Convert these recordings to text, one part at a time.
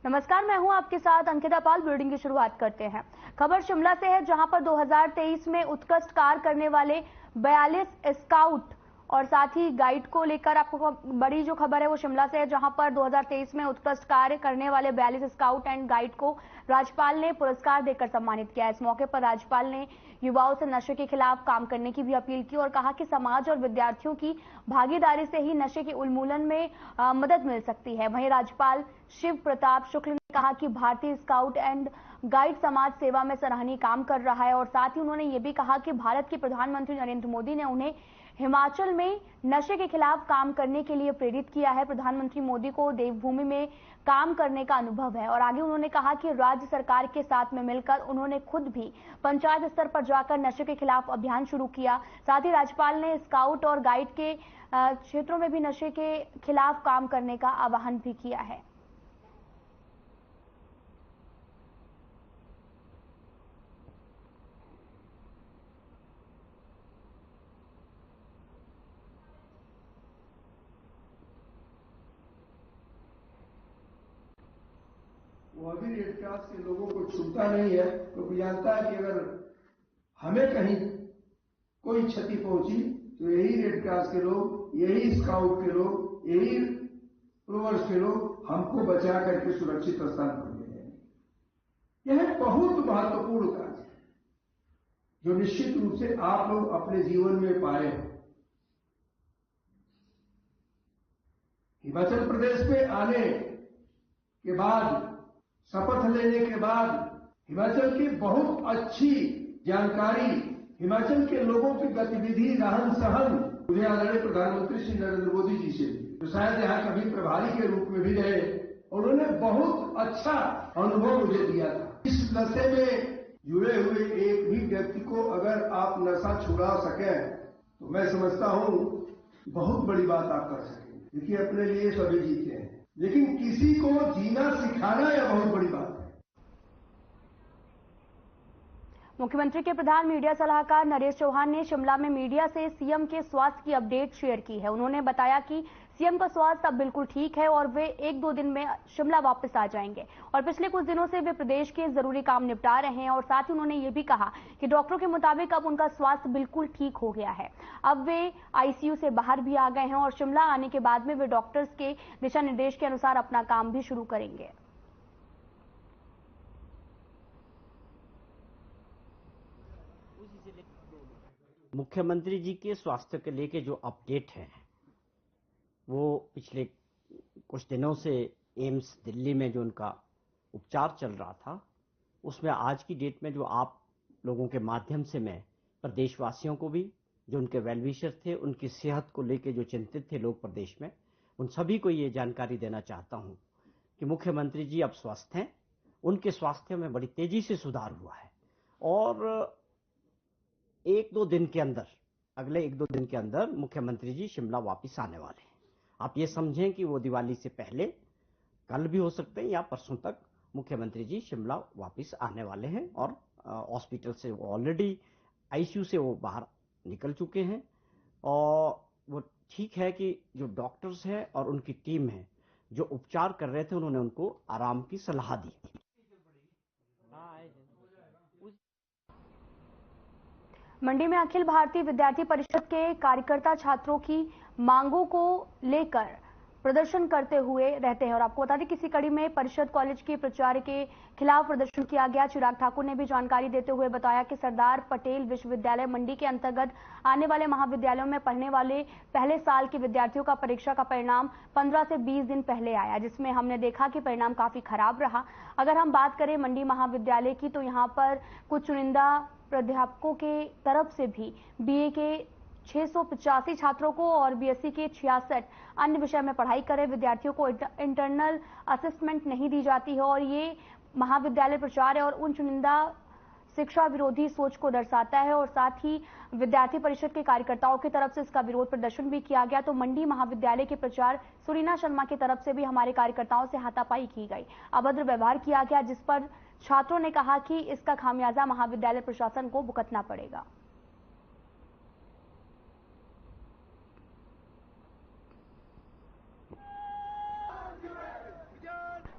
नमस्कार, मैं हूं आपके साथ अंकिता पाल। बुलेटिन की शुरुआत करते हैं। खबर शिमला से है, जहां पर 2023 में उत्कृष्ट कार्य करने वाले 42 स्काउट और साथ ही गाइड को लेकर आपको बड़ी जो खबर है वो शिमला से है, जहां पर 2023 में उत्कृष्ट कार्य करने वाले 42 स्काउट एंड गाइड को राज्यपाल ने पुरस्कार देकर सम्मानित किया। इस मौके पर राज्यपाल ने युवाओं से नशे के खिलाफ काम करने की भी अपील की और कहा कि समाज और विद्यार्थियों की भागीदारी से ही नशे के उन्मूलन में मदद मिल सकती है। वहीं राज्यपाल शिव प्रताप शुक्ल ने कहा कि भारतीय स्काउट एंड गाइड समाज सेवा में सराहनीय काम कर रहा है और साथ ही उन्होंने ये भी कहा कि भारत के प्रधानमंत्री नरेंद्र मोदी ने उन्हें हिमाचल में नशे के खिलाफ काम करने के लिए प्रेरित किया है। प्रधानमंत्री मोदी को देवभूमि में काम करने का अनुभव है और आगे उन्होंने कहा कि राज्य सरकार के साथ में मिलकर उन्होंने खुद भी पंचायत स्तर पर जाकर नशे के खिलाफ अभियान शुरू किया। साथ ही राज्यपाल ने स्काउट और गाइड के क्षेत्रों में भी नशे के खिलाफ काम करने का आह्वान भी किया है। वो अभी रेड क्रॉस के लोगों को छूता नहीं है, तो जानता है कि अगर हमें कहीं कोई क्षति पहुंची तो यही रेड क्रॉस के लोग, यही स्काउट के लोग, यही रोवर्स के लोग हमको बचा करके सुरक्षित स्थान पर ले जाएंगे। यह बहुत महत्वपूर्ण कार्य है जो निश्चित रूप से आप लोग अपने जीवन में पाए हो। हिमाचल प्रदेश में आने के बाद, शपथ लेने के बाद हिमाचल की बहुत अच्छी जानकारी, हिमाचल के लोगों की गतिविधि, रहन सहन मुझे आदरणीय प्रधानमंत्री श्री नरेंद्र मोदी जी से, जो शायद यहाँ कभी प्रभारी के रूप में भी रहे, उन्होंने बहुत अच्छा अनुभव मुझे दिया था। इस नशे में जुड़े हुए एक भी व्यक्ति को अगर आप नशा छुड़ा सके तो मैं समझता हूँ बहुत बड़ी बात आप कर सकेंगे। देखिए, अपने लिए सभी जीते हैं, लेकिन किसी को जीना सिखाना यह बहुत बड़ी बात है। मुख्यमंत्री के प्रधान मीडिया सलाहकार नरेश चौहान ने शिमला में मीडिया से सीएम के स्वास्थ्य की अपडेट शेयर की है। उन्होंने बताया कि सीएम का स्वास्थ्य अब बिल्कुल ठीक है और वे 1-2 दिन में शिमला वापस आ जाएंगे और पिछले कुछ दिनों से वे प्रदेश के जरूरी काम निपटा रहे हैं और साथ ही उन्होंने ये भी कहा कि डॉक्टरों के मुताबिक अब उनका स्वास्थ्य बिल्कुल ठीक हो गया है। अब वे आईसीयू से बाहर भी आ गए हैं और शिमला आने के बाद में वे डॉक्टर्स के दिशा निर्देश के अनुसार अपना काम भी शुरू करेंगे। मुख्यमंत्री जी के स्वास्थ्य के लेके जो अपडेट है वो पिछले कुछ दिनों से एम्स दिल्ली में जो उनका उपचार चल रहा था, उसमें आज की डेट में जो आप लोगों के माध्यम से मैं प्रदेशवासियों को भी, जो उनके वेलविशर थे, उनकी सेहत को लेके जो चिंतित थे लोग प्रदेश में, उन सभी को ये जानकारी देना चाहता हूं कि मुख्यमंत्री जी अब स्वस्थ हैं। उनके स्वास्थ्य में बड़ी तेजी से सुधार हुआ है और 1-2 दिन के अंदर, अगले 1-2 दिन के अंदर मुख्यमंत्री जी शिमला वापस आने वाले हैं। आप ये समझें कि वो दिवाली से पहले, कल भी हो सकते हैं या परसों तक, मुख्यमंत्री जी शिमला वापस आने वाले हैं और हॉस्पिटल से वो ऑलरेडी आईसीयू से वो बाहर निकल चुके हैं और वो ठीक है कि जो डॉक्टर्स हैं और उनकी टीम है जो उपचार कर रहे थे, उन्होंने उनको आराम की सलाह दी। मंडी में अखिल भारतीय विद्यार्थी परिषद के कार्यकर्ता छात्रों की मांगों को लेकर प्रदर्शन करते हुए रहते हैं और आपको बता दें किसी कड़ी में परिषद कॉलेज के प्राचार्य के खिलाफ प्रदर्शन किया गया। चिराग ठाकुर ने भी जानकारी देते हुए बताया कि सरदार पटेल विश्वविद्यालय मंडी के अंतर्गत आने वाले महाविद्यालयों में पढ़ने वाले पहले साल के विद्यार्थियों का परीक्षा का परिणाम 15 से 20 दिन पहले आया, जिसमें हमने देखा कि परिणाम काफी खराब रहा। अगर हम बात करें मंडी महाविद्यालय की, तो यहाँ पर कुछ चुनिंदा प्राध्यापकों के तरफ से भी बीए के 685 छात्रों को और बीएससी के 66 अन्य विषय में पढ़ाई कर रहे विद्यार्थियों को इंटरनल असेसमेंट नहीं दी जाती है और ये महाविद्यालय प्राचार्य और उन चुनिंदा शिक्षा विरोधी सोच को दर्शाता है और साथ ही विद्यार्थी परिषद के कार्यकर्ताओं की तरफ से इसका विरोध प्रदर्शन भी किया गया। तो मंडी महाविद्यालय के प्राचार्य सुरीना शर्मा की तरफ से भी हमारे कार्यकर्ताओं से हाथापाई की गई, अभद्र व्यवहार किया गया, जिस पर छात्रों ने कहा कि इसका खामियाजा महाविद्यालय प्रशासन को भुगतना पड़ेगा।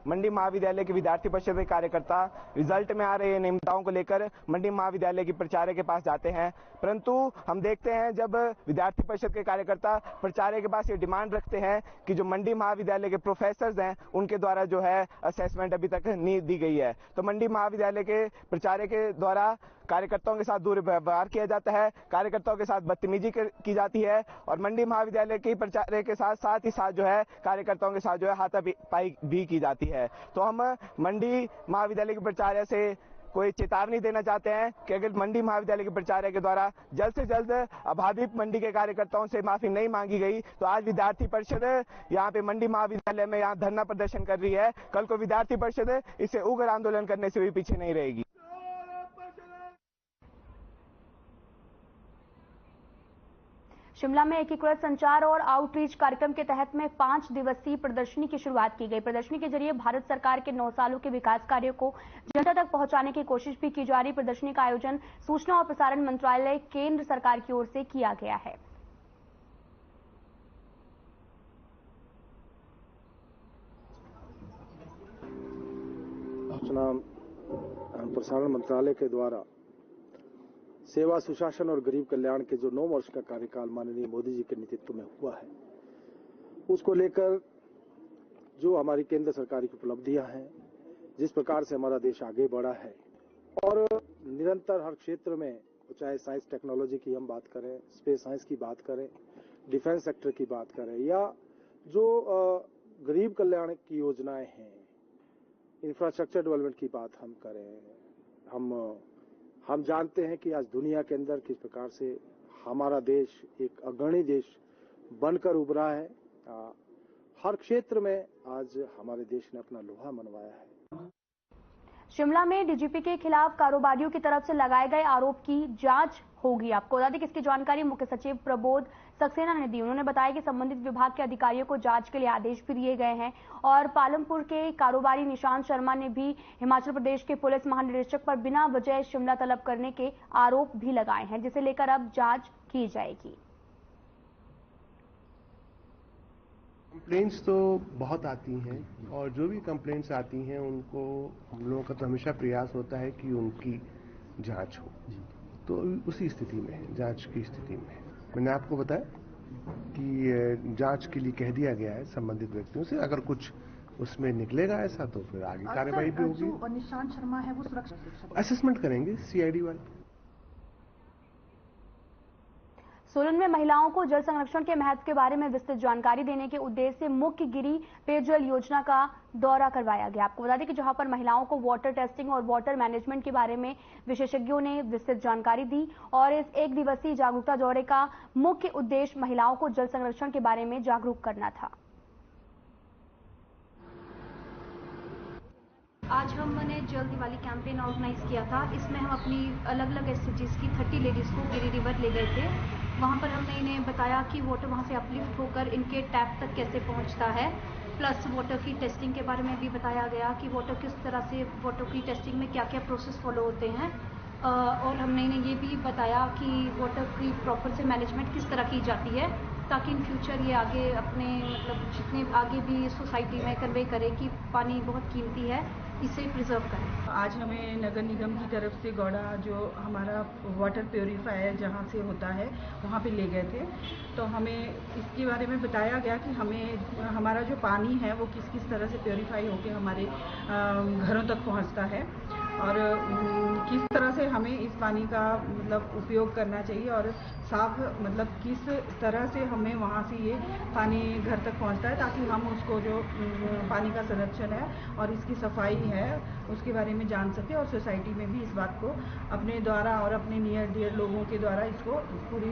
मंडी महाविद्यालय के विद्यार्थी परिषद के कार्यकर्ता रिजल्ट में आ रहे नियमितताओं को लेकर मंडी महाविद्यालय की प्राचार्य के पास जाते हैं, परंतु हम देखते हैं जब विद्यार्थी परिषद के कार्यकर्ता प्राचार्य के पास ये डिमांड रखते हैं कि जो मंडी महाविद्यालय के प्रोफेसर्स हैं उनके द्वारा जो है असेसमेंट अभी तक नहीं दी गई है, तो मंडी महाविद्यालय के प्राचार्य के द्वारा कार्यकर्ताओं के साथ दुर्व्यवहार किया जाता है, कार्यकर्ताओं के साथ बदतमीजी की जाती है और मंडी महाविद्यालय के प्राचार्य के साथ ही साथ जो है कार्यकर्ताओं के साथ जो है हाथापाई भी की जाती है। तो हम मंडी महाविद्यालय के प्राचार्य से कोई चेतावनी देना चाहते हैं कि अगर मंडी महाविद्यालय के प्राचार्य के द्वारा जल्द से जल्द अबाधित मंडी के कार्यकर्ताओं से माफी नहीं मांगी गई तो आज विद्यार्थी परिषद यहाँ पे मंडी महाविद्यालय में यहाँ धरना प्रदर्शन कर रही है। कल को विद्यार्थी परिषद इससे उग्र आंदोलन करने से भी पीछे नहीं रहेगी। शिमला में एकीकृत संचार और आउटरीच कार्यक्रम के तहत में 5 दिवसीय प्रदर्शनी की शुरुआत की गई। प्रदर्शनी के जरिए भारत सरकार के 9 सालों के विकास कार्यों को जनता तक पहुंचाने की कोशिश भी की जा रही। प्रदर्शनी का आयोजन सूचना और प्रसारण मंत्रालय केंद्र सरकार की ओर से किया गया है। सूचना प्रसारण मंत्रालय के द्वारा सेवा, सुशासन और गरीब कल्याण के जो 9 वर्ष का कार्यकाल माननीय मोदी जी के नेतृत्व में हुआ है, उसको लेकर जो हमारी केंद्र सरकार की उपलब्धियां हैं, जिस प्रकार से हमारा देश आगे बढ़ा है और निरंतर हर क्षेत्र में, चाहे साइंस टेक्नोलॉजी की हम बात करें, स्पेस साइंस की बात करें, डिफेंस सेक्टर की बात करें या जो गरीब कल्याण की योजनाएं हैं, इंफ्रास्ट्रक्चर डेवलपमेंट की बात हम करें, हम जानते हैं कि आज दुनिया के अंदर किस प्रकार से हमारा देश एक अग्रणी देश बनकर उभरा है। हर क्षेत्र में आज हमारे देश ने अपना लोहा मनवाया है। शिमला में डीजीपी के खिलाफ कारोबारियों की तरफ से लगाए गए आरोप की जांच होगी। आपको बता दें कि इसकी जानकारी मुख्य सचिव प्रबोध सक्सेना ने दी। उन्होंने बताया कि संबंधित विभाग के अधिकारियों को जांच के लिए आदेश भी दिए गए हैं और पालमपुर के कारोबारी निशांत शर्मा ने भी हिमाचल प्रदेश के पुलिस महानिदेशक पर बिना वजह शिमला तलब करने के आरोप भी लगाए हैं, जिसे लेकर अब जांच की जाएगी। कंप्लेंट्स तो बहुत आती हैं और जो भी कंप्लेंट्स आती हैं उनको हम लोगों का तो हमेशा प्रयास होता है कि उनकी जांच हो, तो उसी स्थिति में है, जांच की स्थिति में है। मैंने आपको बताया कि जांच के लिए कह दिया गया है संबंधित व्यक्तियों से, अगर कुछ उसमें निकलेगा ऐसा तो फिर आगे कार्रवाई भी होगी। जो निशांत शर्मा है वो सुरक्षा असेसमेंट करेंगे सीआईडी वाले। सोलन में महिलाओं को जल संरक्षण के महत्व के बारे में विस्तृत जानकारी देने के उद्देश्य से मुख्य गिरी पेयजल योजना का दौरा करवाया गया। आपको बता दें कि जहां पर महिलाओं को वाटर टेस्टिंग और वाटर मैनेजमेंट के बारे में विशेषज्ञों ने विस्तृत जानकारी दी और इस 1 दिवसीय जागरूकता दौरे का मुख्य उद्देश्य महिलाओं को जल संरक्षण के बारे में जागरूक करना था। आज हमने जल दिवाली कैंपेन ऑर्गेनाइज किया था। इसमें हम अपनी अलग अलग एसएचजीज की 30 लेडीज को गिरी रिवर ले गए थे। वहाँ पर हमने इन्हें बताया कि वाटर वहाँ से अपलिफ्ट होकर इनके टैप तक कैसे पहुँचता है, प्लस वाटर की टेस्टिंग के बारे में भी बताया गया कि वाटर किस तरह से, वाटर की टेस्टिंग में क्या क्या प्रोसेस फॉलो होते हैं और हमने इन्हें ये भी बताया कि वाटर की प्रॉपर से मैनेजमेंट किस तरह की जाती है ताकि इन फ्यूचर ये आगे अपने मतलब जितने आगे भी सोसाइटी में कन्वे करें कि पानी बहुत कीमती है, इसे प्रिजर्व करें। आज हमें नगर निगम की तरफ से गौड़ा जो हमारा वाटर प्योरीफायर जहाँ से होता है वहाँ पे ले गए थे, तो हमें इसके बारे में बताया गया कि हमें हमारा जो पानी है वो किस किस तरह से प्योरीफाई होकर हमारे घरों तक पहुँचता है और किस तरह से हमें इस पानी का मतलब उपयोग करना चाहिए और साफ मतलब किस तरह से हमें वहाँ से ये पानी घर तक पहुँचता है ताकि हम उसको जो पानी का संरक्षण है और इसकी सफाई है उसके बारे में जान सके और सोसाइटी में भी इस बात को अपने द्वारा और अपने नियर डियर लोगों के द्वारा इसको पूरी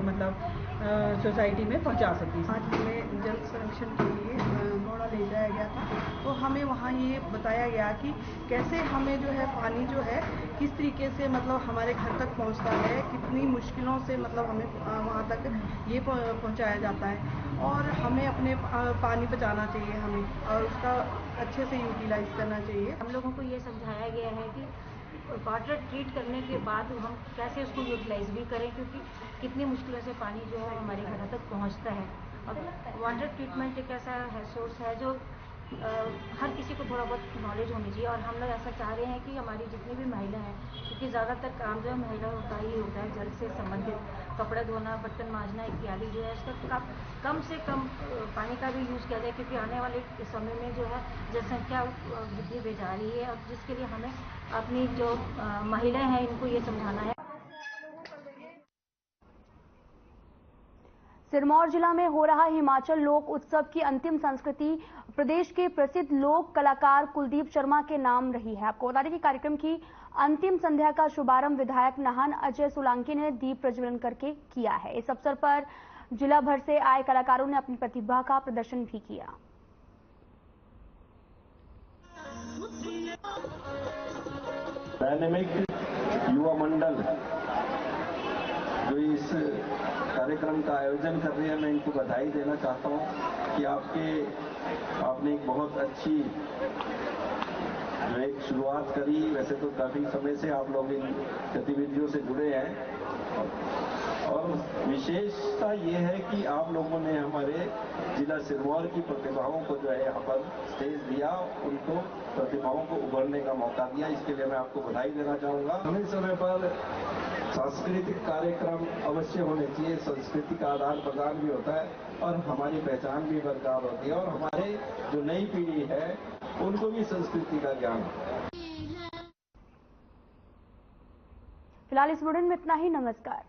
मतलब सोसाइटी में पहुँचा सके। आज हमें जल संरक्षण के लिए गौड़ा ले जाया गया था, तो हमें वहाँ ये बताया गया कि कैसे हमें जो है पानी जो है किस तरीके से मतलब हमारे घर तक पहुँचता है, कितनी मुश्किलों से मतलब हमें वहाँ तक ये पहुँचाया जाता है और हमें अपने पानी बचाना चाहिए हमें और उसका अच्छे से यूटिलाइज करना चाहिए। हम लोगों को ये समझाया गया है कि वाटर ट्रीट करने के बाद हम कैसे उसको यूटिलाइज भी करें क्योंकि कितनी मुश्किलों से पानी जो है हमारे घरों तक पहुँचता है। अब वाटर ट्रीटमेंट एक ऐसा है सोर्स है जो हर किसी को थोड़ा बहुत नॉलेज होनी चाहिए। और हम लोग ऐसा चाह रहे हैं कि हमारी जितनी भी महिलाएं हैं, क्योंकि ज़्यादातर काम जो है महिलाओं का ही होता है, जल से संबंधित कपड़े धोना, बर्तन मांजना इत्यादि जो है, इसका कम से कम पानी का भी यूज़ किया जाए, क्योंकि आने वाले समय में जो है जनसंख्या वृद्धि भी जा रही है, और जिसके लिए हमें अपनी जो महिलाएं हैं इनको ये समझाना है। सिरमौर जिला में हो रहा हिमाचल लोक उत्सव की अंतिम संस्कृति प्रदेश के प्रसिद्ध लोक कलाकार कुलदीप शर्मा के नाम रही है। आपको बता दें कि कार्यक्रम की अंतिम संध्या का शुभारंभ विधायक नाहन अजय सोलंकी ने दीप प्रज्वलन करके किया है। इस अवसर पर जिला भर से आए कलाकारों ने अपनी प्रतिभा का प्रदर्शन भी किया। डायनेमिक युवा मंडल जो इस कार्यक्रम का आयोजन कर रही है, मैं इनको बधाई देना चाहता हूं कि आपने एक बहुत अच्छी जो एक शुरुआत करी। वैसे तो काफी समय से आप लोग इन गतिविधियों से जुड़े हैं, और विशेषता ये है कि आप लोगों ने हमारे जिला सिरमौर की प्रतिभाओं को जो है यहाँ पर स्टेज दिया, उनको प्रतिभाओं को उभरने का मौका दिया। इसके लिए मैं आपको बधाई देना चाहूंगा। समय समय पर सांस्कृतिक कार्यक्रम अवश्य होने चाहिए, संस्कृति का आदान प्रदान भी होता है और हमारी पहचान भी बरकरार होती है, और हमारे जो नई पीढ़ी है उनको भी संस्कृति का ज्ञान होता है। फिलहाल इस बुलेटिन में इतना ही। नमस्कार।